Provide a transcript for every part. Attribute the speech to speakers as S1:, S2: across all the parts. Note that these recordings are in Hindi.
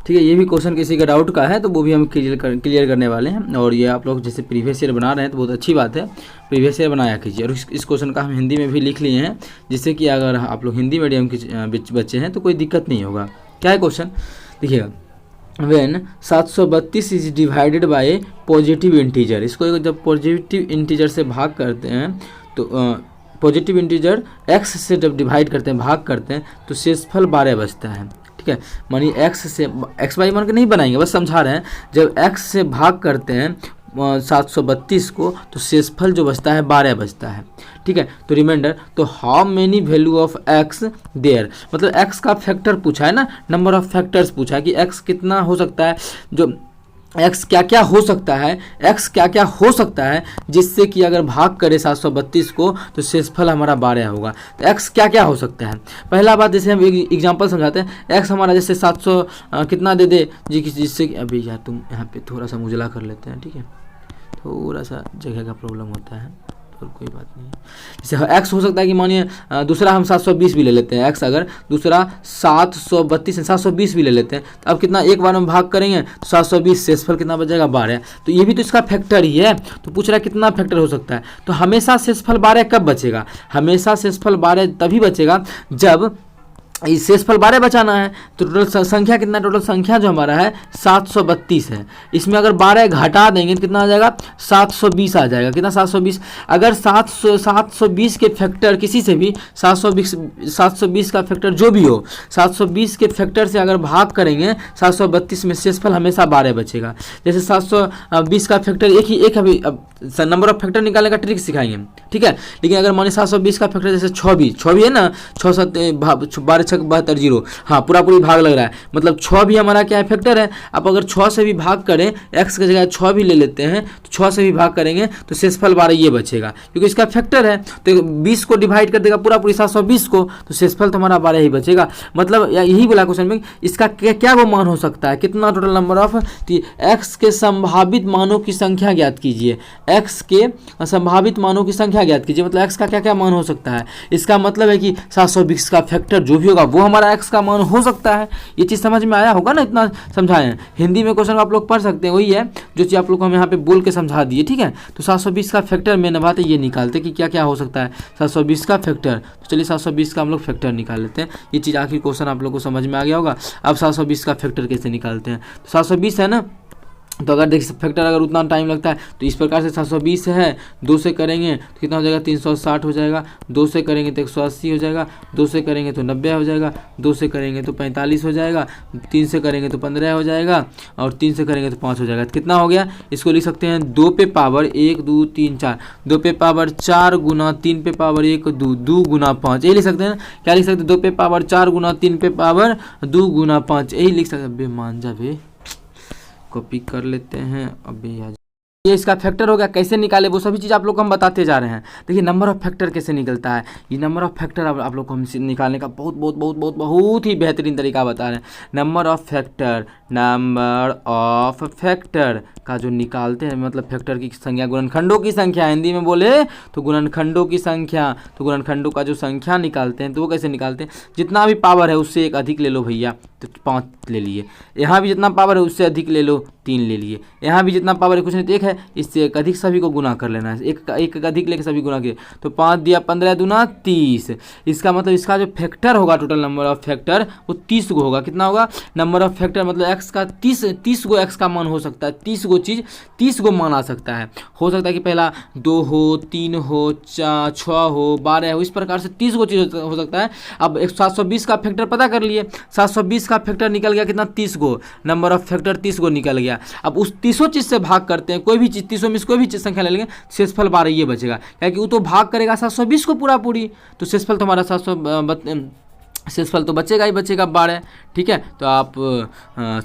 S1: ठीक है, ये भी क्वेश्चन किसी का डाउट का है तो वो भी हम क्लियर करने वाले हैं। और ये आप लोग जैसे प्रीवियस ईयर बना रहे हैं तो बहुत अच्छी बात है, प्रीवियस ईयर बनाया कीजिए। और इस क्वेश्चन का हम हिंदी में भी लिख लिए हैं, जिससे कि अगर आप लोग हिंदी मीडियम के बच्चे हैं तो कोई दिक्कत नहीं होगा। क्या है क्वेश्चन, देखिएगा, when 732 is divided by positive integer. इसको जब पॉजिटिव इंटीजर से भाग करते हैं तो पॉजिटिव इंटीजर x से जब डिवाइड करते हैं, भाग करते हैं, तो शेषफल 12 बचता है। ठीक है, मानिए x से x बाई मान के नहीं बनाएंगे, बस समझा रहे हैं। जब x से भाग करते हैं 732 को तो शेषफल जो बचता है 12 बचता है। ठीक है, तो रिमाइंडर, तो how many value of x there, मतलब x का फैक्टर पूछा है ना, नंबर ऑफ फैक्टर्स पूछा है कि x कितना हो सकता है, जो x क्या क्या हो सकता है, x क्या क्या हो सकता है जिससे कि अगर भाग करे 732 को तो शेषफल हमारा 12 होगा। तो x क्या क्या हो सकता है, पहला बात जैसे हम एक एग्जांपल समझाते हैं। x हमारा जैसे 700 कितना दे दे जी, जिससे अभी यार तुम यहाँ पे थोड़ा सा मुजला कर लेते हैं। ठीक है, थोड़ा सा जगह का प्रॉब्लम होता है और कोई बात नहीं। जैसे x हो सकता है कि मानिए दूसरा हम 720 भी ले लेते हैं, x अगर दूसरा 732 720 भी ले लेते हैं, तो अब कितना एक बार में भाग करेंगे तो 720, शेषफल कितना बचेगा 12। तो ये भी तो इसका फैक्टर ही है, तो पूछ रहा है कितना फैक्टर हो सकता है। तो हमेशा शेषफल 12 कब बचेगा, हमेशा शेषफल 12 तभी बचेगा जब इस शेषफल 12 बचाना है। तो टोटल संख्या कितना, टोटल संख्या जो हमारा है 732 है, इसमें अगर 12 घटा देंगे तो कितना आ जाएगा 720 आ जाएगा। कितना 720, अगर 720 के फैक्टर किसी से भी 720 का फैक्टर जो भी हो, 720 के फैक्टर से अगर भाग करेंगे 732 में, शेषफल हमेशा 12 बचेगा। जैसे 720 का फैक्टर एक अभी नंबर ऑफ फैक्टर निकालने का ट्रिक सिखाएंगे। ठीक है, लेकिन अगर मानिए 720 का फैक्टर जैसे 6 भी है ना, 6 7 12 6 72 0, हाँ पूरी भाग लग रहा है, मतलब 6 भी हमारा क्या है फैक्टर है। अब अगर 6 से भी भाग करें, x की जगह 6 भी ले लेते हैं तो 6 से भी भाग करेंगे तो शेषफल 12 ये बचेगा, क्योंकि इसका फैक्टर है। तो 20 को डिवाइड कर देगा पूरी 720 को, तो शेषफल तो हमारा 12 ही बचेगा। मतलब यही बोला क्वेश्चन में, इसका क्या वो मान हो सकता है, कितना टोटल नंबर ऑफ x के संभावित मानों की संख्या ज्ञात कीजिए, x के संभावित मानों की संख्या ज्ञात कीजिए, मतलब x का क्या क्या मान हो सकता है। इसका मतलब है कि 720 का फैक्टर जो भी होगा वो हमारा x का मान हो सकता है। ये चीज़ समझ में आया होगा ना, इतना समझाए हैं। हिंदी में क्वेश्चन आप लोग पढ़ सकते हैं, वही है जो चीज़ आप लोग को हम यहाँ पे बोल के समझा दिए। ठीक है, तो 720 का फैक्टर में नभाते ये निकालते कि क्या क्या हो सकता है 720 का फैक्टर। तो चलिए 720 का हम लोग फैक्टर निकाल लेते हैं। ये चीज़ आखिर क्वेश्चन आप लोग को समझ में आ गया होगा। अब 720 का फैक्टर कैसे निकालते हैं, तो 720 है ना, तो अगर देखिए फैक्टर अगर उतना टाइम लगता है तो इस प्रकार से 720 है, 2 से करेंगे तो कितना हो जाएगा 360 हो जाएगा, 2 से करेंगे तो 180 हो जाएगा, 2 से करेंगे तो 90 हो जाएगा, 2 से करेंगे तो 45 हो जाएगा, 3 से करेंगे तो 15 हो जाएगा, और 3 से करेंगे तो 5 हो जाएगा। तो कितना हो गया, इसको लिख सकते हैं 2 पे पावर 1 2 3 4, 2 पे पावर 4 गुना 3 पे पावर 1 2, 2 गुना 5, यही लिख सकते हैं। क्या लिख सकते हैं, 2 पे पावर 4 गुना 3 पे पावर 2 गुना 5, यही लिख सकते हैं। बे मान जा बे, कॉपी कर लेते हैं। अबे यार ये इसका फैक्टर हो गया, कैसे निकाले वो सभी चीज़ आप लोग को हम बताते जा रहे हैं। देखिए नंबर ऑफ फैक्टर कैसे निकलता है, ये नंबर ऑफ फैक्टर आप लोग को हम निकालने का बहुत ही बेहतरीन तरीका बता रहे हैं। नंबर ऑफ फैक्टर का जो निकालते हैं, मतलब फैक्टर की संख्या, गुणनखंडों की संख्या, हिंदी में बोले तो गुणनखंडों की संख्या। तो गुणनखंडों का जो संख्या निकालते हैं तो वो कैसे निकालते हैं, जितना भी पावर है उससे एक अधिक ले लो भैया, तो 5 ले लिए। यहाँ भी जितना पावर है उससे अधिक ले लो, 3 ले लिए। यहाँ भी जितना पावर है कुछ नहीं तो 1 है, इससे एक अधिक सभी को गुना कर लेना है, एक अधिक लेके सभी गुना किए तो 5 दिया 15 दूना 30। इसका मतलब इसका जो फैक्टर होगा, टोटल नंबर ऑफ फैक्टर वो 30 को होगा। कितना होगा, नंबर ऑफ फैक्टर मतलब x का 30 गो x का मान हो सकता है, 30 गो चीज़ 30 गो मान आ सकता है। हो सकता है कि पहला 2 हो, 3 हो, 4 6 हो, 12 हो, इस प्रकार से 30 गो चीज़ हो सकता है। अब 720 का फैक्टर पता कर लिए, 720 का फैक्टर निकल गया कितना, 30 गो, नंबर ऑफ फैक्टर 30 गो निकल गया। अब उस 30 चीज़ से भाग करते हैं, कोई भी चीज़ 30 में कोई भी चीज़ संख्या ले लेंगे, शेषफल 12 ये बचेगा, क्योंकि वो तो भाग करेगा 720 को पूरी, तो शेषफल तो हमारा शेषफल तो बचेगा ही बचेगा 12। ठीक है, तो आप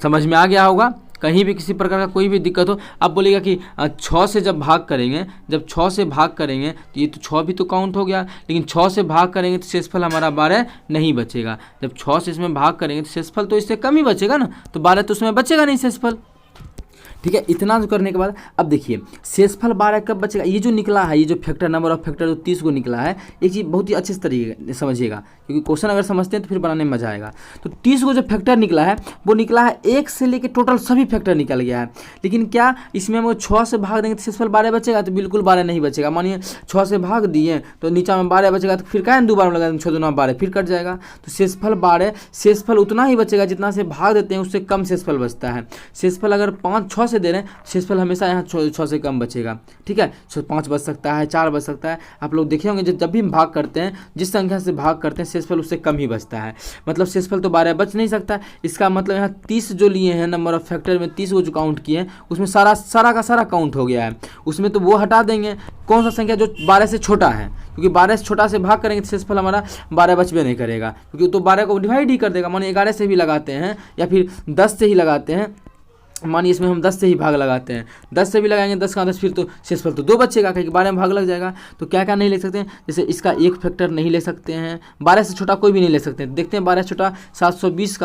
S1: समझ में आ गया होगा। कहीं भी किसी प्रकार का कोई भी दिक्कत हो, आप बोलेगा कि 6 से जब भाग करेंगे, जब 6 से भाग करेंगे तो ये तो 6 भी तो काउंट हो गया, लेकिन 6 से भाग करेंगे तो शेषफल हमारा 12 नहीं बचेगा। जब 6 से इसमें भाग करेंगे तो शेषफल तो इससे कम ही बचेगा ना, तो 12 तो उसमें बचेगा नहीं शेषफल। ठीक है, इतना जो करने के बाद अब देखिए शेषफल 12 कब बचेगा, ये जो निकला है, ये जो फैक्टर नंबर ऑफ फैक्टर जो 30 को निकला है, एक चीज़ बहुत ही अच्छे से तरीके समझिएगा क्योंकि क्वेश्चन अगर समझते हैं तो फिर बनाने में मजा आएगा। तो 30 को जो फैक्टर निकला है वो निकला है 1 से लेकर टोटल सभी फैक्टर निकल गया है। लेकिन क्या इसमें हम 6 से भाग देंगे तो शेषफल 12 बचेगा? तो बिल्कुल 12 नहीं बचेगा। मानिए 6 से भाग दिए तो नीचा में 12 बचेगा, तो फिर क्या दोबारा लगा 6 दूना 12 फिर कट जाएगा। तो शेषफल 12, शेषफल उतना ही बचेगा जितना से भाग देते हैं उससे कम शेषफल बचता है। शेषफल अगर 5-6 से दे रहे हैं, शेषफल हमेशा यहाँ 6 से कम बचेगा। ठीक है, 5 बच सकता है, 4 बच सकता है। आप लोग देखे होंगे जब भी हम भाग करते हैं, जिस संख्या से भाग करते हैं शेषफल उससे कम ही बचता है। मतलब शेषफल तो 12 बच नहीं सकता। इसका मतलब यहाँ 30 जो लिए हैं नंबर ऑफ फैक्टर में 30 को जो काउंट किए हैं उसमें सारा का सारा काउंट हो गया है। उसमें तो वो हटा देंगे कौन सा संख्या जो 12 से छोटा है, क्योंकि 12 से छोटा से भाग करेंगे तो शेषफल हमारा 12 बचबे नहीं करेगा, क्योंकि तो 12 को डिवाइड ही कर देगा। मानिए 11 से भी लगाते हैं या फिर 10 से ही लगाते हैं, मानिए इसमें हम 10 से ही भाग लगाते हैं, 10 से भी लगाएंगे 10 का 10 फिर तो शेषफल तो 2 बचेगा, क्योंकि 12 में भाग लग जाएगा। तो क्या क्या नहीं ले सकते हैं, जैसे इसका एक फैक्टर नहीं ले सकते हैं, 12 से छोटा कोई भी नहीं ले सकते हैं। देखते हैं 12 से छोटा 720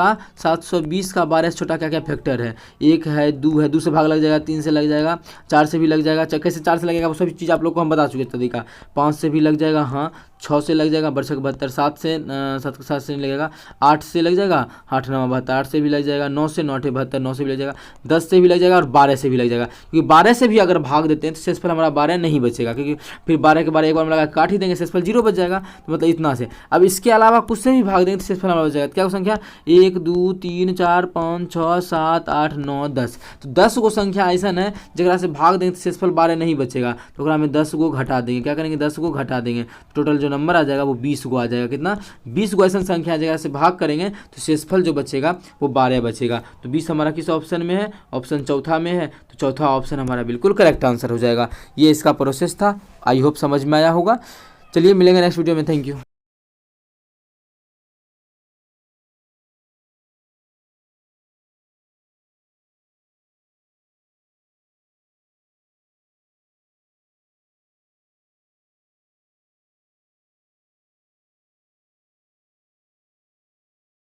S1: का 12 से छोटा क्या क्या फैक्टर है। 1 है, 2 है, 2 से भाग लग जाएगा, 3 से लग जाएगा, 4 से भी लग जाएगा। कैसे 4 से लगेगा वो सभी चीज़ आप लोग को हम बता चुके तरीका। 5 से भी लग जाएगा, हाँ 6 से लग जाएगा, बरसक 72, 7 से नहीं लगेगा, 8 से लग जाएगा, 8 9 72, 8 से भी लग जाएगा, 9 से 9 72, 9 से भी लग जाएगा, 10 से भी लग जाएगा और 12 से भी लग जाएगा। क्योंकि 12 से भी अगर भाग देते हैं तो शेषफल हमारा 12 नहीं बचेगा, क्योंकि फिर 12 के 12 एक बार में लगा काट ही देंगे, शेषफल 0 बच जाएगा। तो मतलब इतना से। अब इसके अलावा कुछ से भी भाग देंगे तो शेषफल हमारा बच जाएगा। क्या संख्या 1 2 3 4 5 6 7 8 9 10। तो 10 को संख्या ऐसा है जगह से भाग देंगे तो शेषफल 12 नहीं बचेगा, तो ओकरा में 10 को घटा देंगे। क्या करेंगे 10 को घटा देंगे, टोटल जो नंबर आ जाएगा वो 20 को आ जाएगा। कितना 20 को ऐसा संख्या जगह से भाग करेंगे तो शेषफल जो बचेगा वो 12 बचेगा। तो 20 हमारा किस ऑप्शन में है, ऑप्शन चौथा में है। तो चौथा ऑप्शन हमारा बिल्कुल करेक्ट आंसर हो जाएगा। ये इसका प्रोसेस था, आई होप समझ में आया होगा। चलिए मिलेंगे नेक्स्ट वीडियो में, थैंक यू।